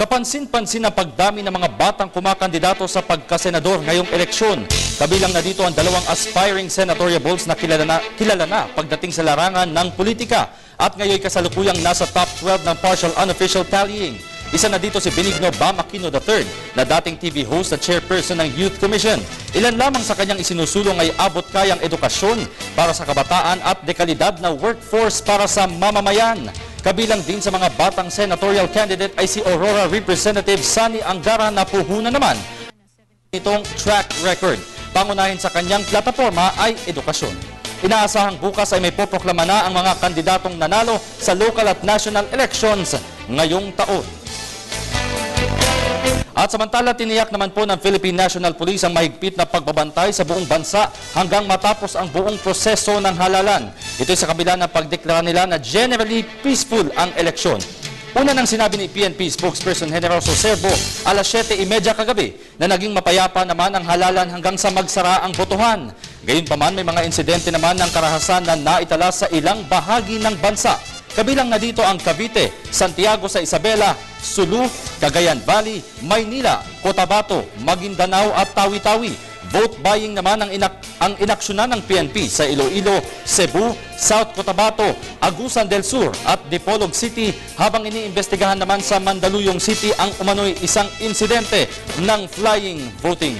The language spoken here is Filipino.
Kapansin-pansin ang pagdami ng mga batang kumakandidato sa pagkasenador ngayong eleksyon. Kabilang na dito ang dalawang aspiring senatoriables na kilala na pagdating sa larangan ng politika at ngayon kasalukuyang nasa top 12 ng partial unofficial tallying. Isa na dito si Benigno Bam Aquino III na dating TV host at chairperson ng Youth Commission. Ilan lamang sa kanyang isinusulong ay abot-kayang edukasyon para sa kabataan at dekalidad na workforce para sa mamamayan. Kabilang din sa mga batang senatorial candidate ay si Aurora Representative Sani Angara na puhunan naman itong track record. Pangunahin sa kanyang plataforma ay edukasyon. Inaasahang bukas ay may poproklama na ang mga kandidatong nanalo sa local at national elections ngayong taon. At samantala, tiniyak naman po ng Philippine National Police ang mahigpit na pagbabantay sa buong bansa hanggang matapos ang buong proseso ng halalan. Ito sa kabila ng pagdeklara nila na generally peaceful ang eleksyon. Una nang sinabi ni PNP spokesperson Generoso Serbo alas 7:30 kagabi na naging mapayapa naman ang halalan hanggang sa magsara ang botohan. Gayunpaman, may mga insidente naman ng karahasan na naitala sa ilang bahagi ng bansa. Kabilang na dito ang Cavite, Santiago sa Isabela, Sulu, Cagayan Valley, Maynila, Cotabato, Maguindanao at Tawi-Tawi. Vote buying naman ang inaksyonan ng PNP sa Iloilo, Cebu, South Cotabato, Agusan del Sur at Dipolog City habang iniimbestigahan naman sa Mandaluyong City ang umano'y isang insidente ng flying voting.